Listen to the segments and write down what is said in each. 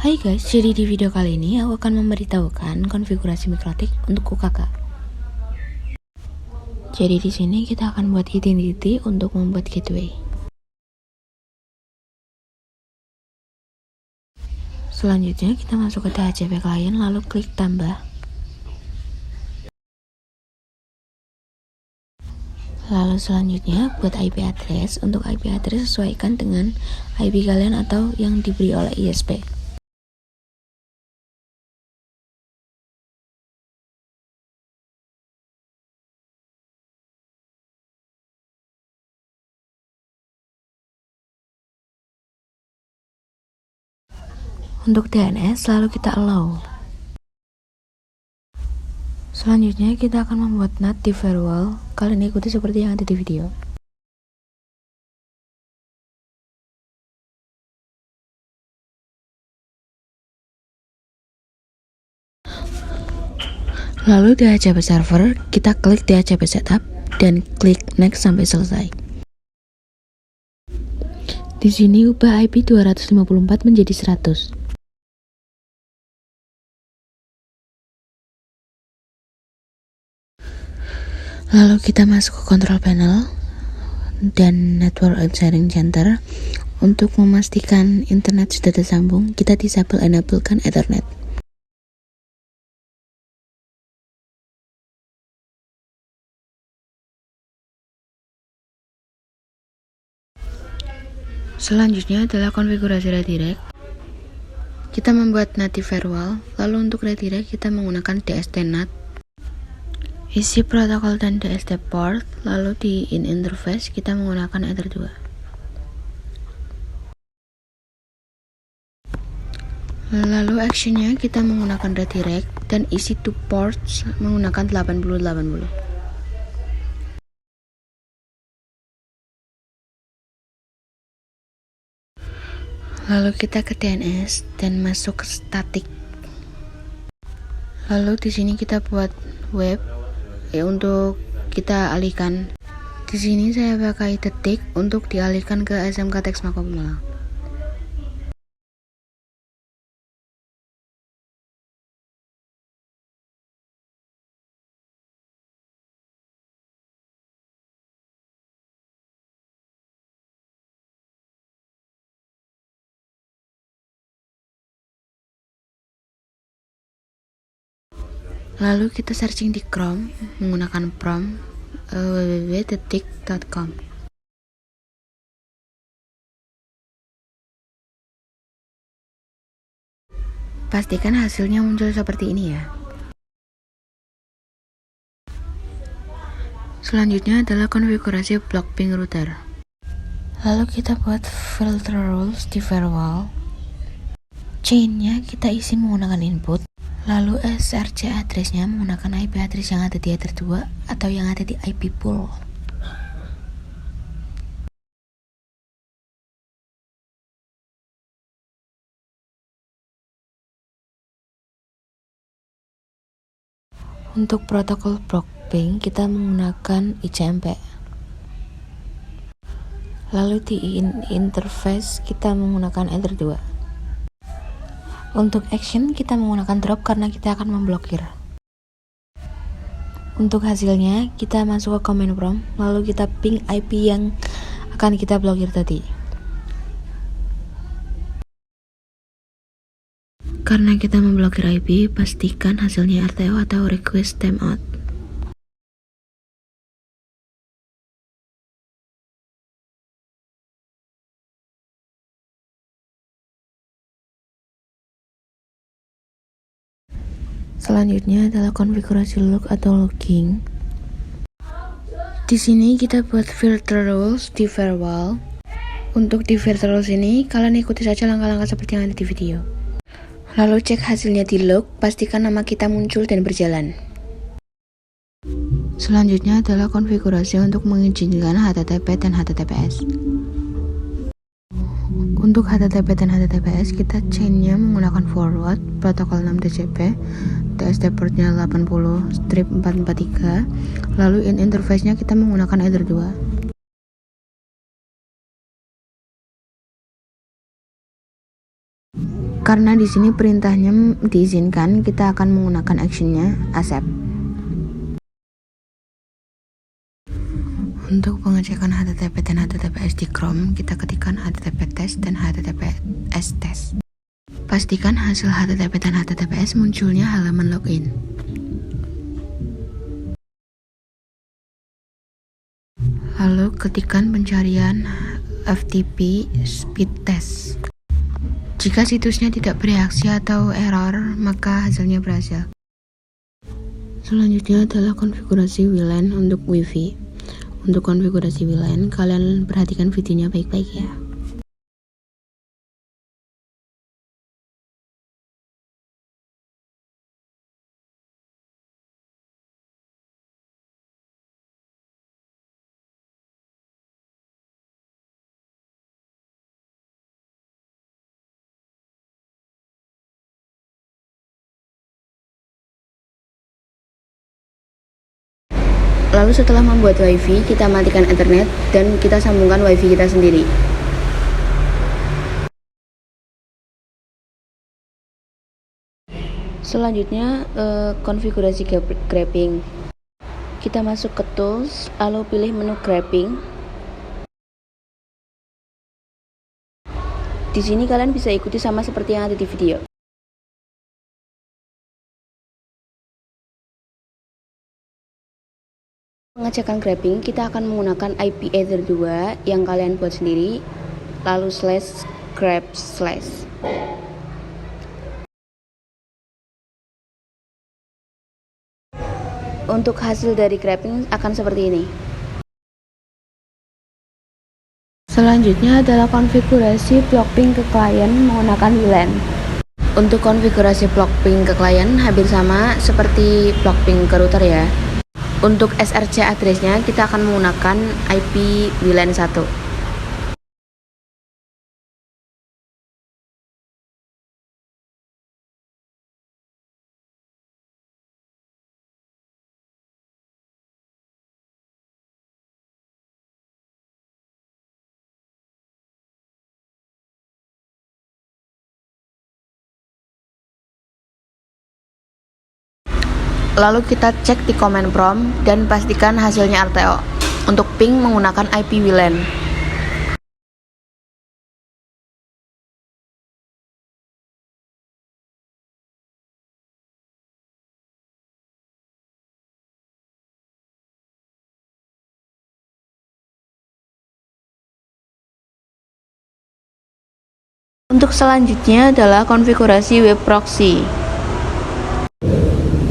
Hai guys, jadi di video kali ini aku akan memberitahukan konfigurasi MikroTik untuk UKK. Jadi di sini kita akan buat identity untuk membuat gateway. Selanjutnya kita masuk ke DHCP client lalu klik tambah. Lalu selanjutnya buat IP address. Untuk IP address sesuaikan dengan IP kalian atau yang diberi oleh ISP. Untuk DNS lalu kita allow. Selanjutnya kita akan membuat NAT di firewall. Kalian ikuti seperti yang ada di video. Lalu di DHCP server, kita klik DHCP setup dan klik next sampai selesai. Di sini ubah IP 254 menjadi 100. Lalu kita masuk ke control panel dan network and sharing center. Untuk memastikan internet sudah tersambung, kita disable enablekan Ethernet. Selanjutnya adalah konfigurasi redirect. Kita membuat NAT di firewall, lalu untuk redirect kita menggunakan DST NAT. Isi protokol dan DST port, lalu di in interface kita menggunakan Ether 2. Lalu actionnya kita menggunakan redirect dan isi to ports menggunakan 8080. Lalu kita ke DNS dan masuk ke static. Lalu di sini kita buat web untuk kita alihkan. Di sini saya pakai detik untuk dialihkan ke SMK Teks Mako Pemalang. Lalu kita searching di Chrome menggunakan prompt www.detik.com. Pastikan hasilnya muncul seperti ini ya. Selanjutnya adalah konfigurasi block ping router. Lalu kita buat filter rules di firewall. Chainnya kita isi menggunakan input. Lalu SRC address-nya menggunakan IP address yang ada di Ether 2 atau yang ada di IP pool. Untuk protokol block ping kita menggunakan ICMP. Lalu di interface kita menggunakan Ether 2. Untuk action kita menggunakan drop karena kita akan memblokir. Untuk hasilnya kita masuk ke command prompt lalu kita ping IP yang akan kita blokir tadi. Karena kita memblokir IP, pastikan hasilnya RTO atau request timeout. Selanjutnya adalah konfigurasi log atau logging. Di sini kita buat filter rules di firewall. Untuk di filter rules ini, kalian ikuti saja langkah-langkah seperti yang ada di video. Lalu cek hasilnya di log, pastikan nama kita muncul dan berjalan. Selanjutnya adalah konfigurasi untuk mengizinkan HTTP dan HTTPS. Untuk HTTP dan HTTPS kita chainnya menggunakan forward, protokol 6TCP, DST portnya 80/443, lalu in interface-nya kita menggunakan Ether 2. Karena di sini perintahnya diizinkan, kita akan menggunakan actionnya accept. Untuk pengecekan HTTP dan HTTPS di Chrome, kita ketikkan HTTP test dan HTTPS test. Pastikan hasil HTTP dan HTTPS munculnya halaman login. Lalu ketikkan pencarian FTP speed test. Jika situsnya tidak bereaksi atau error, maka hasilnya berhasil. Selanjutnya adalah konfigurasi WLAN untuk WiFi. Untuk konfigurasi WLAN, kalian perhatikan videonya baik-baik ya. Lalu setelah membuat WiFi, kita matikan Ethernet dan kita sambungkan WiFi kita sendiri. Selanjutnya konfigurasi grabbing. Kita masuk ke tools, lalu pilih menu grabbing. Di sini kalian bisa ikuti sama seperti yang ada di video. Pengecekan grabbing, kita akan menggunakan IP Ether 2 yang kalian buat sendiri, lalu /grab/. Untuk hasil dari grabbing akan seperti ini. Selanjutnya adalah konfigurasi block ping ke klien menggunakan WLAN. Untuk konfigurasi block ping ke klien hampir sama seperti block ping ke router ya. Untuk SRC address-nya kita akan menggunakan IP WLAN 1. Lalu kita cek di command prompt dan pastikan hasilnya RTO. Untuk ping menggunakan IP WLAN. Untuk selanjutnya adalah konfigurasi web proxy.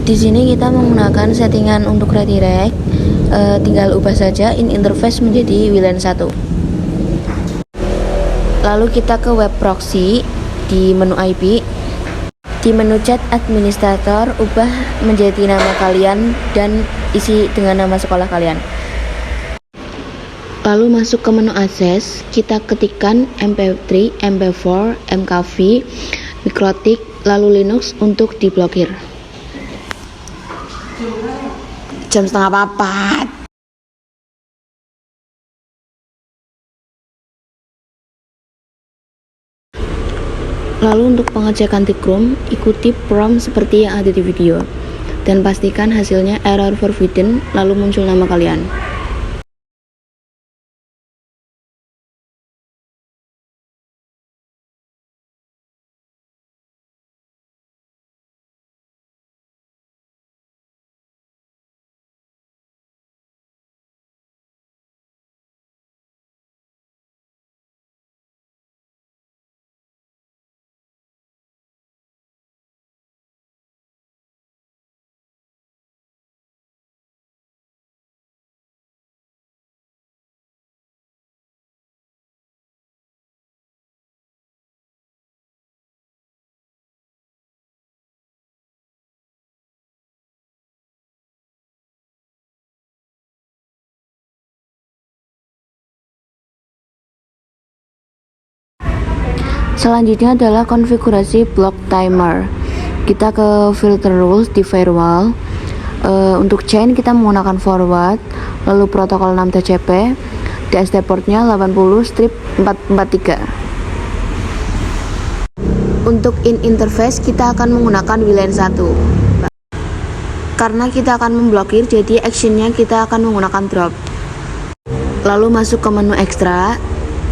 Di sini kita menggunakan settingan untuk redirect, tinggal ubah saja in interface menjadi WLAN 1. Lalu kita ke web proxy di menu IP, di menu chat administrator ubah menjadi nama kalian dan isi dengan nama sekolah kalian. Lalu masuk ke menu akses, kita ketikkan MP3, MP4, MKV, MikroTik, lalu Linux untuk diblokir. Jam 3:30. Lalu untuk pengecekan tikroom, ikuti prompt seperti yang ada di video dan pastikan hasilnya error forbidden lalu muncul nama kalian. Selanjutnya adalah konfigurasi block timer. Kita ke filter rules di firewall. Untuk chain kita menggunakan forward, lalu protokol 6TCP, DST portnya 80/443. Untuk in interface kita akan menggunakan WLAN 1. Karena kita akan memblokir, jadi actionnya kita akan menggunakan drop. Lalu masuk ke menu extra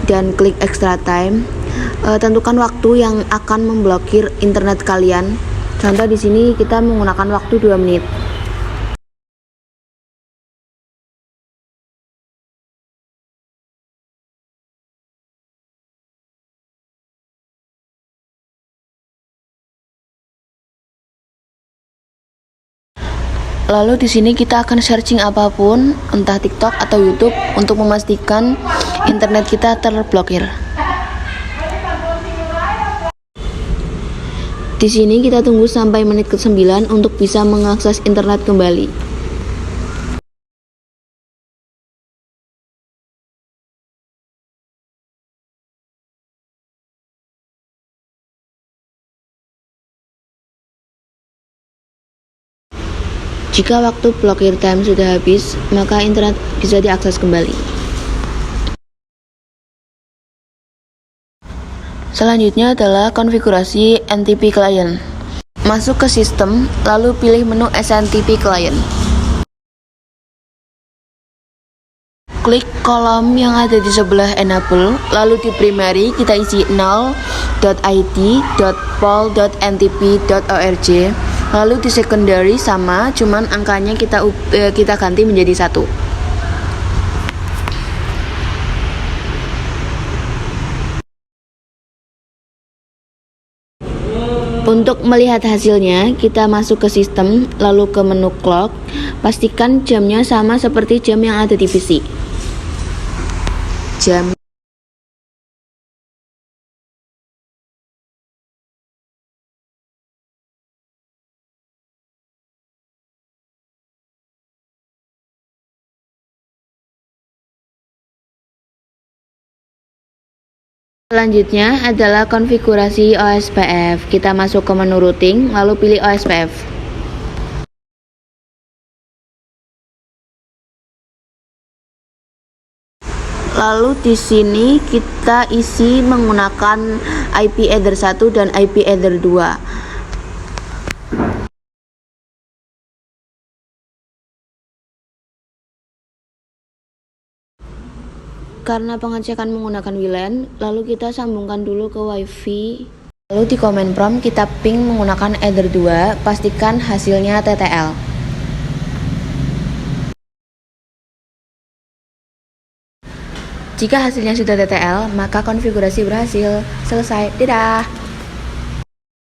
dan klik extra time. Tentukan waktu yang akan memblokir internet kalian. Contoh di sini kita menggunakan waktu 2 menit. Lalu di sini kita akan searching apapun, entah TikTok atau YouTube, untuk memastikan internet kita terblokir. Di sini kita tunggu sampai menit ke-9 untuk bisa mengakses internet kembali. Jika waktu blokir time sudah habis, maka internet bisa diakses kembali. Selanjutnya adalah konfigurasi NTP client. Masuk ke sistem, lalu pilih menu SNTP client. Klik kolom yang ada di sebelah enable, lalu di primary kita isi null.id.pol.ntp.org. Lalu di secondary sama, cuman angkanya kita ganti menjadi 1. Untuk melihat hasilnya, kita masuk ke sistem, lalu ke menu clock. Pastikan jamnya sama seperti jam yang ada di PC. Jam Selanjutnya adalah konfigurasi OSPF. Kita masuk ke menu routing, lalu pilih OSPF. Lalu di sini kita isi menggunakan IP header 1 dan IP header 2. Karena pengecekan menggunakan WLAN, lalu kita sambungkan dulu ke WiFi. Lalu di command prompt kita ping menggunakan header 2, pastikan hasilnya TTL. Jika hasilnya sudah TTL, maka konfigurasi berhasil. Selesai. Dadah!